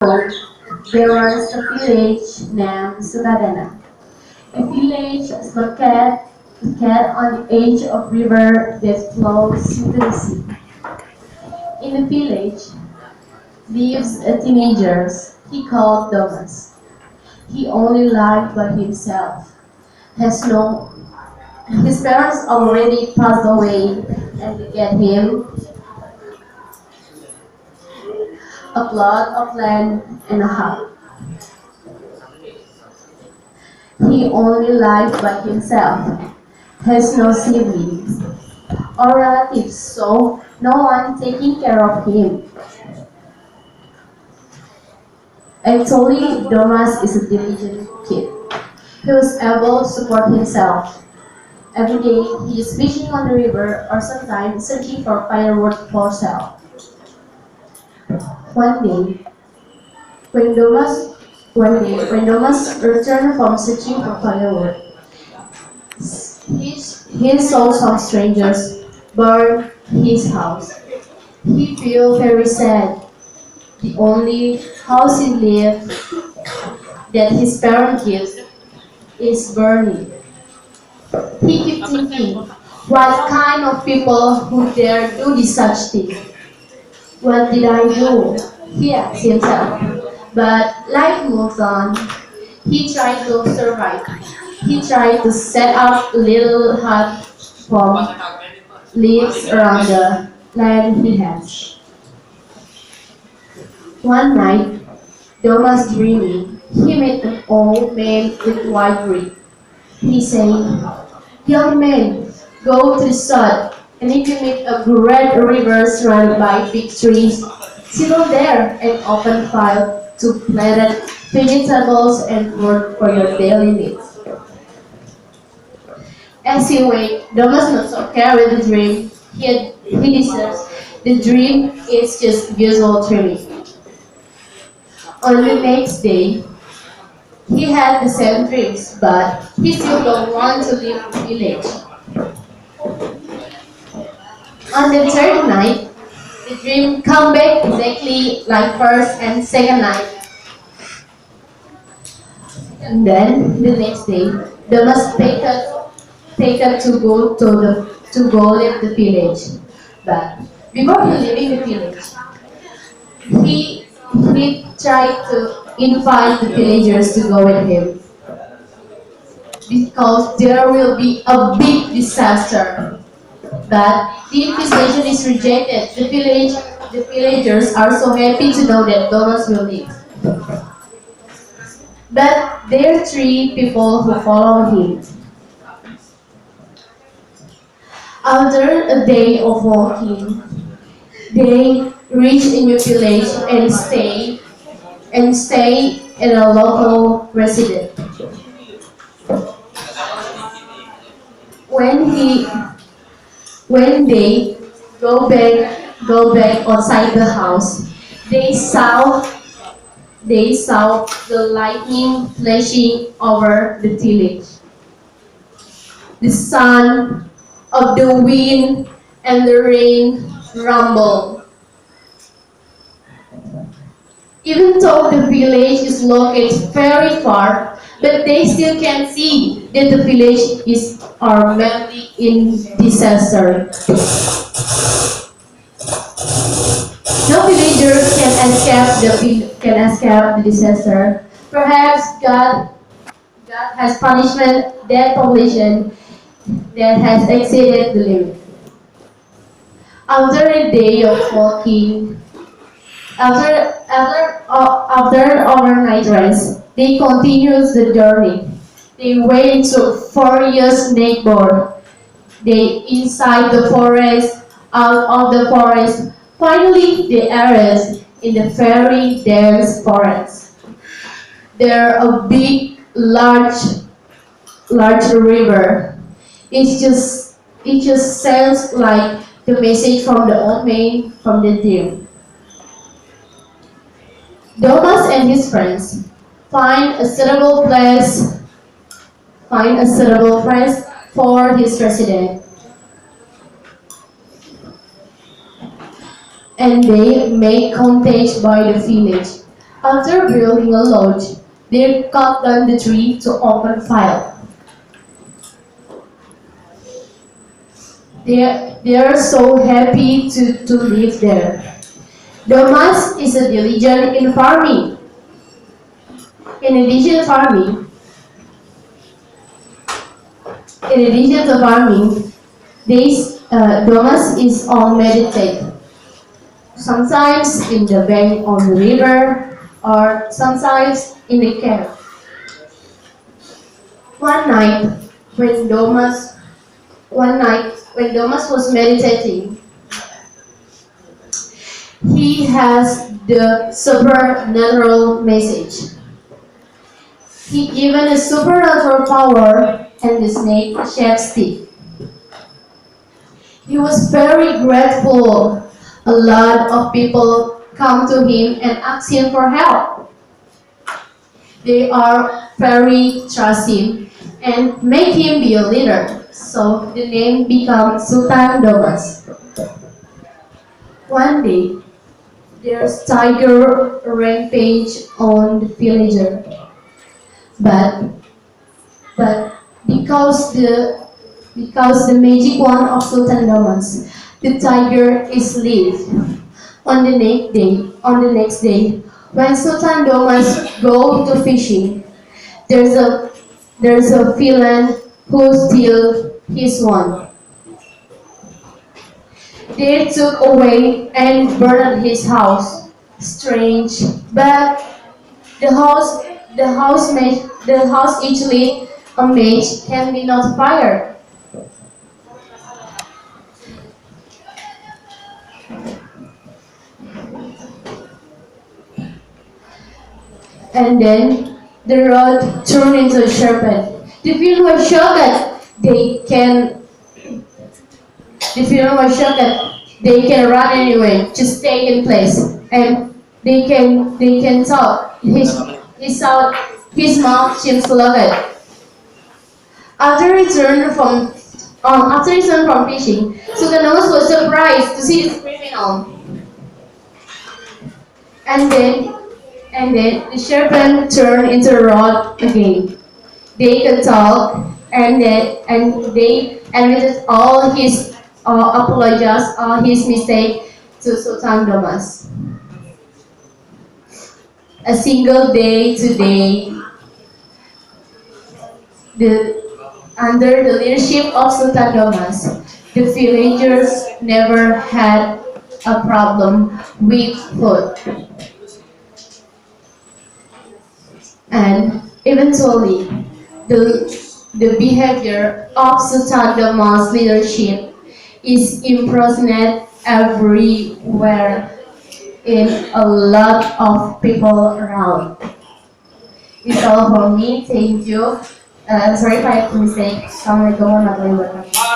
There was a village named Sukadana. A village located on the edge of river that flows into the sea. In the village lives a teenager he called Thomas. He only lived by himself. Has no His parents already passed away and they get him a plot of land and a hut. He only lived by himself, has no siblings or relatives, so no one taking care of him. Actually, Thomas is a diligent kid. He was able to support himself. Every day, he is fishing on the river or sometimes searching for firewood for sale. One day, when Thomas when Thomas returned from searching for firewood, he saw some strangers burn his house. He felt very sad. The only house he lived that his parents gave is burning. He kept thinking, what kind of people who dare do this such thing? What did I do? He asked himself. But life moves on. He tried to survive. He tried to set up a little hut from leaves around the land he has. One night, Thomas dreaming, he met an old man with white beard. He said, young man, go to the south, and if you meet a great river surrounded by big trees, settle there and open fire to plant vegetables and food for your daily needs. As he wait, Thomas not so care with the dream. He deserves. The dream is just visual training. On the next day, he had the same dreams, but he still don't want to leave the village. On the third night, the dream come back exactly like first and second night. And then the next day, they must take up to go leave the village. But before he leaving the village, he he tried to invite the villagers to go with him because there will be a big disaster. But the invitation is rejected. The villagers are so happy to know that Thomas will leave. But there are three people who follow him. After a day of walking, they reach a new village and stay in a local resident. When he when they go back outside the house, they saw they saw the lightning flashing over the village. The sound of the wind and the rain rumble. Even though the village is located very far, but they still can see that the village is already in disaster. No villager can escape the disaster. Perhaps God has punishment that population that has exceeded the limit. After a day of walking, after overnight rest, they continue the journey. They went to 4 years neighbor. They inside the forest, out of the forest. Finally, they arrived in the very dense forest. There a big, large river. It just sounds like the message from the old man from the dream. Thomas and his friends find a suitable place for his residence, and they make contact by the village. After building a lodge, they cut down the tree to open fire. They are so happy to live there. Domas is a diligent in farming. In addition to farming, Domas is on meditate. Sometimes in the bank on the river, or sometimes in the cave. One night, when Domas was meditating, he has the supernatural message. He given a supernatural power and the snake shaped stick. He was very grateful. A lot of people come to him and ask him for help. They are very trust him and make him be a leader. So the name becomes Sultan Domas. One day, there's tiger rampage on the villager. But because the magic wand of Sultan Domas, the tiger is lived. On the next day, when Sultan Domas go to fishing, there's a villain who steal his wand. They took away and burned his house. Strange, but the house the house easily a mage can be not fired. And then the rod turned into a serpent. The film was shocked. The film was shocked. They can run anyway, just stay in place, and they can talk. His mouth seems loaded. After he returned from fishing, Sultanos was surprised to see this criminal. And then the serpent turned into a rod again. They could talk, and they admitted all his apologized all his mistake to Sultan Domas. A single day today, under the leadership of Sultan Domas, the villagers never had a problem with food. And eventually, the behavior of Sultan Domas' leadership is impersonate everywhere in a lot of people around. It's all for me. Thank you. Sorry if I have mistake. Assalamualaikum warahmatullahi wabarakatuh.